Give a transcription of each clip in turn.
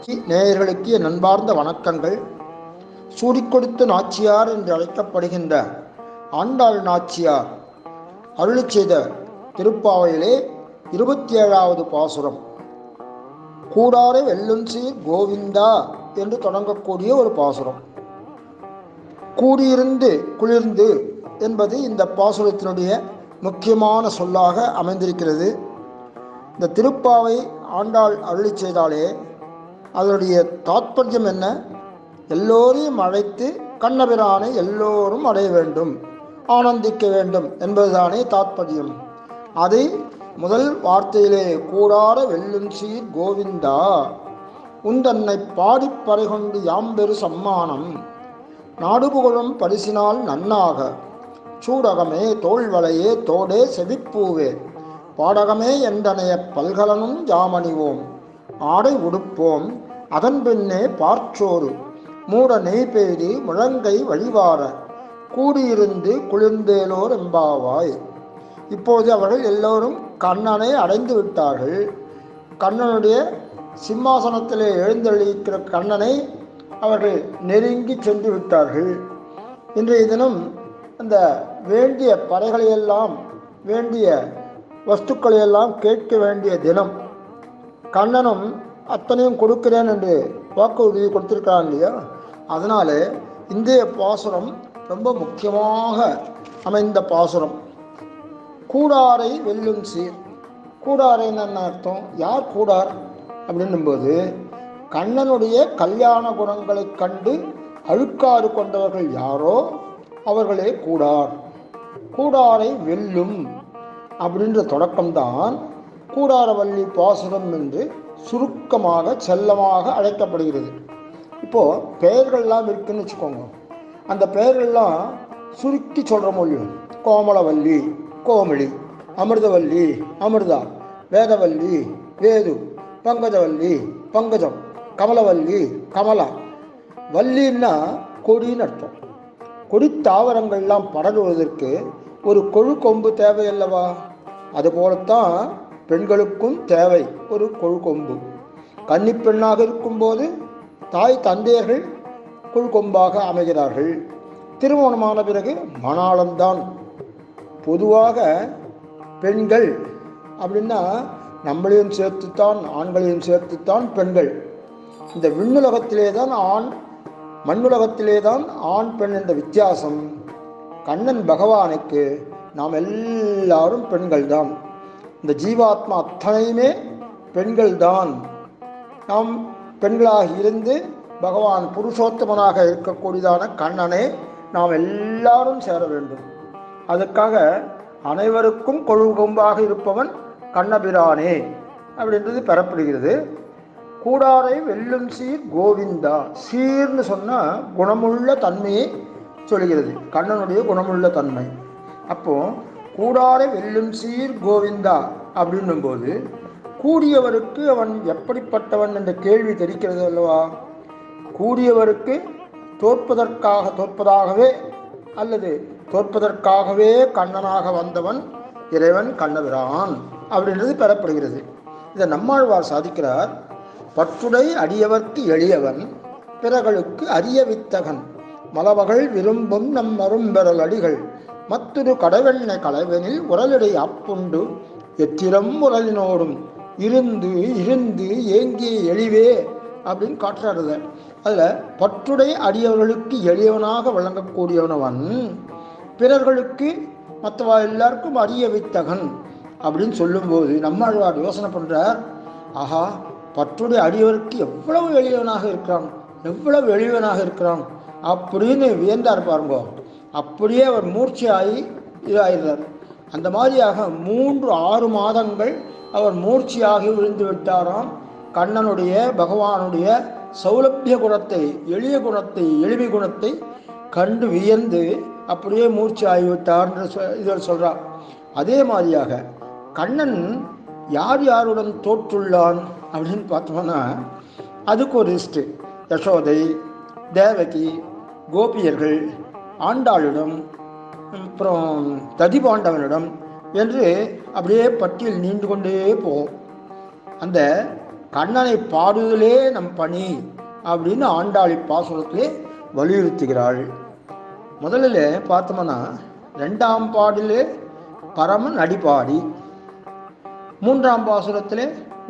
நேயர்களுக்கு என் அன்பார்ந்த வணக்கங்கள். சூடிக்கொடுத்த நாச்சியார் என்று அழைக்கப்படுகின்ற ஆண்டாள் நாச்சியார் அருளிச் செய்த திருப்பாவையிலே 27வது பாசுரம் கூடாரை வெல்லுஞ்சீர் கோவிந்தா என்று தொடங்கக்கூடிய ஒரு பாசுரம். கூடியிருந்து குளிர்ந்து என்பது இந்த பாசுரத்தினுடைய முக்கியமான சொல்லாக அமைந்திருக்கிறது. இந்த திருப்பாவை ஆண்டாள் அருளிச் செய்தாலே அதனுடைய தாத்பரியம் என்ன? எல்லோரையும் அழைத்து கண்ணபிரானை எல்லோரும் அடைய வேண்டும், ஆனந்திக்க வேண்டும் என்பதுதானே தாத்பரியம். அதை முதல் வார்த்தையிலே கூடார வெல்லுஞ்சீர் கோவிந்தா உந்தன்னை பாடிப்பறை கொண்டு யாம்பெரு சம்மானம் நாடுபுகழும் பரிசினால் நன்னாக சூடகமே தோள்வளையே தோடே செவிப்பூவே பாடகமே என்றனைய பல்கலனும் யாமணிவோம் ஆடை உடுப்போம் அதன் பின்னே பார்ச்சோறு மூட நெய் பெய்து முழங்கை வழிவார கூடியிருந்து குளிர்ந்தேலோர் எம்பாவாய். இப்போது அவர்கள் எல்லோரும் கண்ணனை அடைந்து விட்டார்கள். கண்ணனுடைய சிம்மாசனத்திலே எழுந்தளிக்கிற கண்ணனை அவர்கள் நெருங்கி சென்று விட்டார்கள். இன்றைய தினம் அந்த வேண்டிய பறைகளையெல்லாம் வேண்டிய வஸ்துக்களையெல்லாம் கேட்க வேண்டிய தினம். கண்ணனும் அத்தனையும் கொடுக்கிறேன் என்று வாக்குறுதி கொடுத்திருக்கிறான் இல்லையா? அதனால இந்திய பாசுரம் ரொம்ப முக்கியமாக அமைந்த பாசுரம். கூடாரை வெல்லும் சீர். கூடாரைன்னு என்ன அர்த்தம்? யார் கூடார் அப்படின்னும்போது கண்ணனுடைய கல்யாண குணங்களை கண்டு அழுக்காறு கொண்டவர்கள் யாரோ அவர்களே கூடார். கூடாரை வெல்லும் அப்படின்ற தொடக்கம்தான் கூடாரவள்ளி பாசுரம் என்று சுருக்கமாக செல்லமாக அழைக்கப்படுகிறது. இப்போது பெயர்கள்லாம் இருக்குன்னு வச்சுக்கோங்க. அந்த பெயர்கள்லாம் சுருக்கி சொல்கிற மொழியும் கோமலவல்லி கோமளி, அமிர்தவல்லி அமிர்தா, வேதவல்லி வேது, பங்கஜவல்லி பங்கஜம், கமலவல்லி கமலா. வள்ளின்னா கொடின்னு அர்த்தம். கொடி தாவரங்கள்லாம் படருவதற்கு ஒரு கொழு கொம்பு தேவையல்லவா? அதுபோலத்தான் பெண்களுக்கும் தேவை ஒரு கொழு கொம்பு. கன்னி பெண்ணாக இருக்கும்போது தாய் தந்தையர்கள் கொழு கொம்பாக அமைகிறார்கள். திருமணமான பிறகு மணாளம்தான். பொதுவாக பெண்கள் அப்படின்னா நம்மளையும் சேர்த்துத்தான் ஆண்களையும் சேர்த்துத்தான் பெண்கள். இந்த விண்ணுலகத்திலே தான் ஆண், மண்ணுலகத்திலே தான் ஆண் பெண் என்ற வித்தியாசம். கண்ணன் பகவானுக்கு நாம் எல்லாரும் பெண்கள் தான். இந்த ஜீவாத்மா அத்தனையுமே பெண்கள் தான். நாம் பெண்களாக இருந்து பகவான் புருஷோத்தமனாக இருக்கக்கூடியதான கண்ணனை நாம் எல்லாரும் சேர வேண்டும். அதுக்காக அனைவருக்கும் கொள்கொம்பாக இருப்பவன் கண்ணபிரானே அப்படின்றது பெறப்படுகிறது. கூடாரை வெல்லும் சீர் கோவிந்தா. சீர்னு சொன்னால் குணமுள்ள தன்மையை சொல்கிறது, கண்ணனுடைய குணமுள்ள தன்மை. அப்போ கூடாரை வெல்லும் சீர் கோவிந்தா அப்படின்னும் போது கூடியவருக்கு அவன் எப்படிப்பட்டவன் என்ற கேள்வி தெரிகிறது அல்லவா? கூடியவருக்கு தோற்பதாகவே அல்லது தோற்பதற்காகவே கண்ணனாக வந்தவன் இறைவன் கண்ணபிரான் அப்படின்றது பெறப்படுகிறது. இதை நம்மாழ்வார் சாதிக்கிறார். பற்றுடை அடியவர்க்கு எளியவன் பிறர்களுக்கு அரிய வித்தகன் மலமகள் விரும்பும் நம் மரும்பெறல் அடிகள் மற்றொரு கடவெண்ணை கலவெனில் உரலிடை அப்புண்டு எத்திரம் உரலினோடும் இருந்து இருந்து ஏங்கிய எளிவே அப்படின்னு காட்டுறாருத. அதில் பற்றுடை அடியவர்களுக்கு எளியவனாக விளங்கக்கூடியவனவன் பிறர்களுக்கு மற்றவா எல்லாருக்கும் அரிய வித்தகன் அப்படின்னு சொல்லும்போது நம்மாழ்வார் யோசனை பண்ணுறார். ஆஹா, பற்றுடை அடியவருக்கு எவ்வளவு எளியவனாக இருக்கிறான், எவ்வளவு எளியவனாக இருக்கிறான் அப்படின்னு வியந்தார் பாருங்க. அப்படியே அவர் மூர்ச்சியாகி இதாகிறார். அந்த மாதிரியாக 3-6 மாதங்கள் அவர் மூர்ச்சியாகி விழுந்து விட்டாராம். கண்ணனுடைய பகவானுடைய சௌலபிய குணத்தை, எளிய குணத்தை, எளிமை குணத்தை கண்டு வியந்து அப்படியே மூர்ச்சி ஆகிவிட்டார்ன்ற இதில் சொல்கிறார். அதே மாதிரியாக கண்ணன் யார் யாருடன் தோற்றுள்ளான் அப்படின்னு பார்த்தோம்னா அதுக்கு ஒரு லிஸ்ட்டு. யசோதை, தேவகி, கோபியர்கள், ஆண்டாளிடம், அப்புறம் ததிபாண்டவனிடம் என்று அப்படியே பட்டியல் நீண்டு கொண்டே போகும். அந்த கண்ணனை பாடுதலே நம் பணி அப்படின்னு ஆண்டாளி பாசுரத்திலே வலியுறுத்துகிறாள். முதல்ல பார்த்தோம்னா 2ஆம் பாடிலே பரமன் அடிபாடி, 3ஆம் பாசுரத்திலே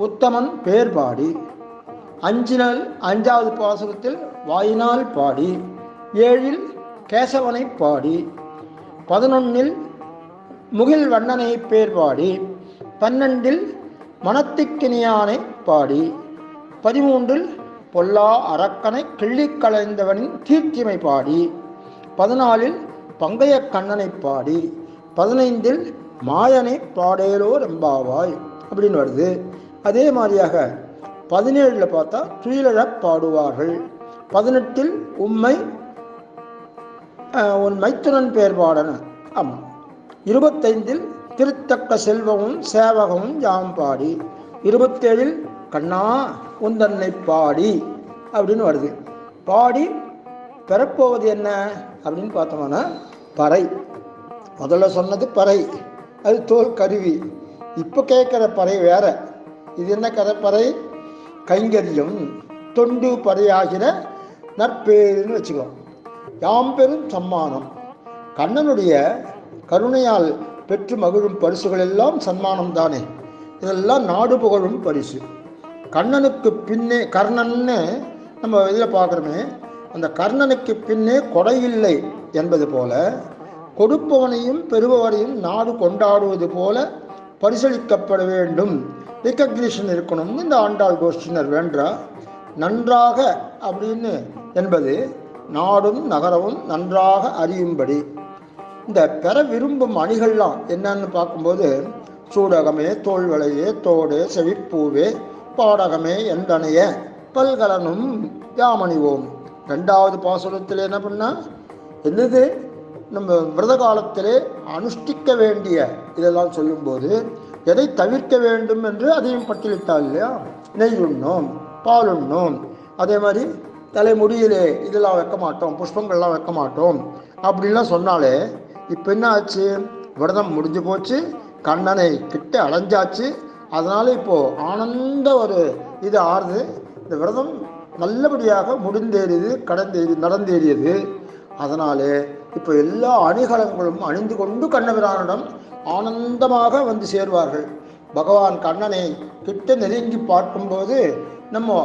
உத்தமன் பேர் பாடி, 5வது பாசுரத்தில் வாயினால் பாடி, 7இல் கேசவனை பாடி, 11இல் முகில் வண்ணனை பேர் பாடி, 12இல் மனத்திக்கினியானை பாடி, 13இல் பொல்லா அரக்கனை கிள்ளிக் களைந்தவனின் கீர்த்திமை பாடி, 14இல் பங்கைய கண்ணனை பாடி, 15இல் மாயனை பாடேலோ ரெம்பாவாய் அப்படின்னு வருது. அதே மாதிரியாக 17 பார்த்தா துயிலழப் பாடுவார்கள், 18இல் உம்மை உன் மைத்துனன் பேர் பாடன. ஆமாம். 25இல் திருத்தக்க செல்வமும் சேவகமும் யாம் பாடி, 27இல் கண்ணா உந்தன்னை பாடி அப்படின்னு வருது. பாடி பெறப்போவது என்ன அப்படின்னு பார்த்தோம்னா பறை. முதல்ல சொன்னது பறை, அது தோல் கருவி. இப்போ கேட்குற பறை வேற. இது என்ன பறை? கைங்கரியம் தொண்டு பறையாகிற நற்பேருன்னு வச்சுக்கோ. யாம் பெரும் சம்மானம், கண்ணனுடைய கருணையால் பெற்று மகிழும் பரிசுகள் எல்லாம் சன்மானம் தானே. இதெல்லாம் நாடு புகழும் பரிசு. கண்ணனுக்கு பின்னே கர்ணன்னு நம்ம இதில் பார்க்குறோமே, அந்த கர்ணனுக்கு பின்னே கொடையில்லை என்பது போல கொடுப்பவனையும் பெறுபவரையும் நாடு கொண்டாடுவது போல பரிசளிக்கப்பட வேண்டும், ரிகக்னிஷன் இருக்கணும்னு இந்த ஆண்டாள் கோஷ்டினர் வேண்டா. நன்றாக அப்படின்னு என்பது நாடும் நகரமும் நன்றாக அறியும்படி. இந்த பெற விரும்பும் அணிகள்லாம் என்னன்னு பார்க்கும்போது சூடகமே தோல்வளையே தோடே செவிப்பூவே பாடகமே எந்தனைய பல்கலனும் யாமணிவோம். 2வது பாசுரத்தில் என்ன பண்ணா என்னது, நம்ம விரத காலத்திலே அனுஷ்டிக்க வேண்டிய இதெல்லாம் சொல்லும்போது எதை தவிர்க்க வேண்டும் என்று அதையும் பட்டியலிட்டால் இல்லையா. நெய் உண்ணோம், பால் உண்ணோம், அதே மாதிரி தலைமுடியிலே இதெல்லாம் வைக்க மாட்டோம், புஷ்பங்கள்லாம் வைக்க மாட்டோம் அப்படின்லாம் சொன்னாலே இப்போ என்ன ஆச்சு, விரதம் முடிஞ்சு போச்சு, கண்ணனை கிட்ட அடைஞ்சாச்சு. அதனால் இப்போது ஆனந்த ஒரு இது ஆறுது. இந்த விரதம் நல்லபடியாக முடிந்தேறியது, நடந்தேறியது. அதனாலே இப்போ எல்லா அணிகலன்களும் அணிந்து கொண்டு கண்ணபிரானிடம் ஆனந்தமாக வந்து சேர்வார்கள். பகவான் கண்ணனை கிட்ட நெருங்கி பார்க்கும்போது நம்ம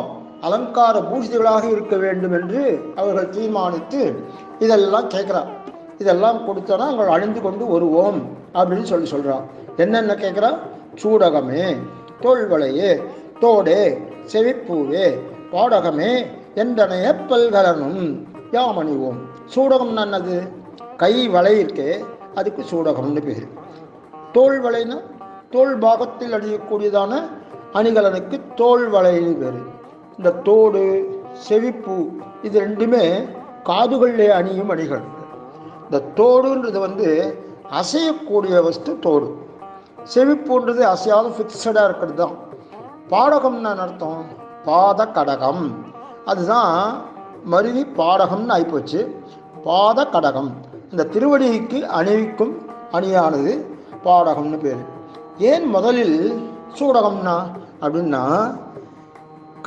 அலங்கார பூஷிதர்களாக இருக்க வேண்டும் என்று அவர்கள் தீர்மானித்து இதெல்லாம் கேட்குறான். இதெல்லாம் கொடுத்தோன்னா அவங்க அணிந்து கொண்டு வருவோம் அப்படின்னு சொல்கிறான். என்னென்ன கேட்குறா? சூடகமே தோல்வளையே தோடே செவிப்பூவே பாடகமே என்றனைய பல்கலனும் யாமணிவோம். சூடகம்னா என்னது? கை வளை இருக்கே, அதுக்கு சூடகம்னு பேர். தோல் வளைனா தோல் பாகத்தில் அணியக்கூடியதான அணிகலனுக்கு தோல் வளைன்னு பேர். இந்த தோடு செவிப்பூ இது ரெண்டுமே காதுகளிலே அணியும் அணிகள். இந்த தோடுன்றது அசையக்கூடிய வஸ்து தோடு. செவிப்பூன்றது அசையாத ஃபிக்ஸடாக இருக்கிறது தான். பாடகம்னு அர்த்தம் பாத கடகம், அதுதான் மருவி பாடகம்னு ஆகிப்போச்சு. பாத கடகம் இந்த திருவடிக்கு அணிவிக்கும் அணியானது பாடகம்னு பேர். ஏன் முதலில் சூடகம்னா அப்படின்னா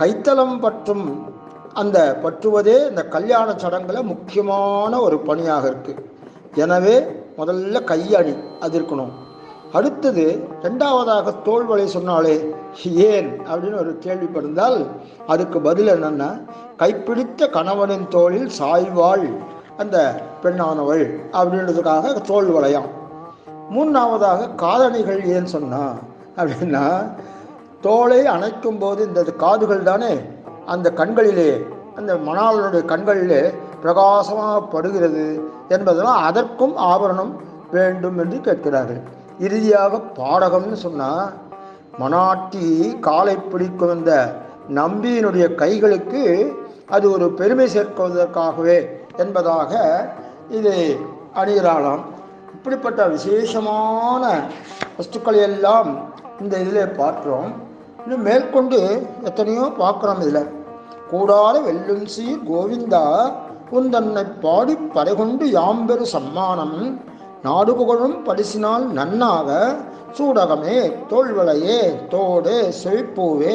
கைத்தலம் பற்றும் அந்த பற்றுவதே இந்த கல்யாண சடங்குல முக்கியமான ஒரு பணியாக இருக்கு. எனவே முதல்ல கையணி அது இருக்கணும். அடுத்தது 2வதாக தோல்வளை சொன்னாலே ஏன் அப்படின்னு ஒரு கேள்விப்பட்டிருந்தால் அதுக்கு பதில் என்னன்னா, கைப்பிடித்த கணவனின் தோளில் சாய்வாள் அந்த பெண்ணானவள் அப்படின்றதுக்காக தோல் வளையம். 3வதாக காதணிகள் ஏன் சொன்னா அப்படின்னா, தோளை அணைக்கும் போது இந்த காதுகள் தானே அந்த கண்களிலே அந்த மணாளனுடைய கண்களிலே பிரகாசமாக படுகிறது என்பதனால் அதற்கும் ஆபரணம் வேண்டும் என்று கேட்கிறார்கள். இறுதியாக பாடகம்னு சொன்னால் மணாட்டி காலை பிடிக்கும் இந்த நம்பியினுடைய கைகளுக்கு அது ஒரு பெருமை சேர்க்குவதற்காகவே என்பதாக இதை அணிகிறாளாம். இப்படிப்பட்ட விசேஷமான வஸ்துக்களை எல்லாம் இந்த இதில் பார்க்குறோம். இன்னும் மேற்கொண்டு எத்தனையோ பார்க்குறோம். இதில் கூடாத வெல்லும் சீர் கோவிந்தா உந்தன்னை பாடி பறைகொண்டு யாம்பெரு சம்மானம் நாடு புகழும் பரிசினால் நன்னாக சூடகமே தோல்வளையே தோடு செழிப்பூவே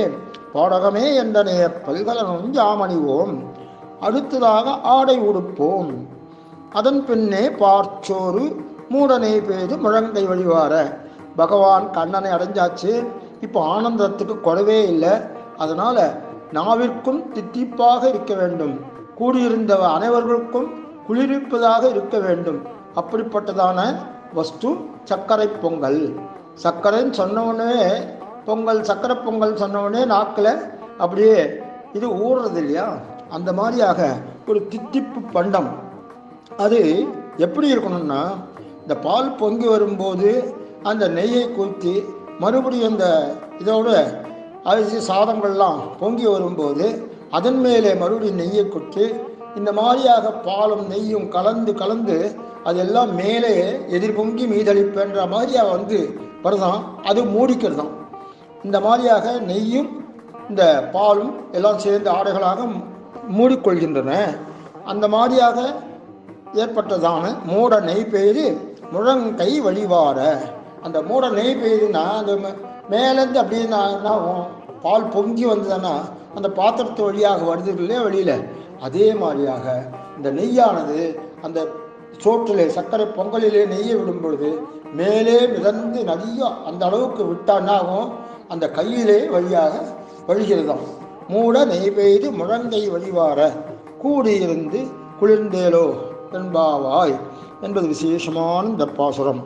பாடகமே என்றனைய பல்கலனும் யாமணிவோம். அடுத்ததாக ஆடை உடுப்போம். அதன் பின்னே பார்ச்சோறு மூடனை பெய்து முழங்கை வழிவார. பகவான் கண்ணனை அடைஞ்சாச்சு. இப்போ ஆனந்தத்துக்கு குறைவே இல்லை. அதனால நாவிற்கும் தித்திப்பாக இருக்க வேண்டும், கூடியிருந்த அனைவர்களுக்கும் குளிர்விப்பதாக இருக்க வேண்டும். அப்படிப்பட்டதான வஸ்து சர்க்கரை பொங்கல். சர்க்கரைன்னு சொன்னவுடனே பொங்கல், சர்க்கரை பொங்கல் சொன்னவுடனே நாக்கில் அப்படியே இது ஊறுறது இல்லையா? அந்த மாதிரியாக ஒரு தித்திப்பு பண்டம். அது எப்படி இருக்கணும்னா, இந்த பால் பொங்கி வரும்போது அந்த நெய்யை ஊற்றி மறுபடியும் அந்த இதோட அரிசி சாதங்கள்லாம் பொங்கி வரும்போது அதன் மேலே மறுபடியும் நெய்யை கொட்டி இந்த மாதிரியாக பாலும் நெய்யும் கலந்து கலந்து அதெல்லாம் மேலே எதிர் பொங்கி மீதளிப்புன்ற மாதிரியாக வருதான். அது மூடிக்கிறதான். இந்த மாதிரியாக நெய்யும் இந்த பாலும் எல்லாம் சேர்ந்து ஆடைகளாக மூடிக்கொள்கின்றன. அந்த மாதிரியாக ஏற்பட்டதான மூட நெய் பெய்து முழங்கை வழிவார. அந்த மூட நெய் பெய்துன்னா அந்த மேலேருந்து அப்படியே பால் பொங்கி வந்ததுன்னா அந்த பாத்திரத்து வழியாக வருது இல்லையா வெளியில், அதே மாதிரியாக இந்த நெய்யானது அந்த சோற்றிலே சர்க்கரை பொங்கலிலே நெய்யை விடும் பொழுது மேலே மிதந்து நிறைய அந்த அளவுக்கு விட்டான்னாகும் அந்த கையிலே வழியாக வழிகிறதாம். மூட நெய் பெய்து முழங்கை வழிவார கூடியிருந்து குளிர்ந்தேலோ என்பாவாய் என்பது விசேஷமான இந்த பாசுரம்.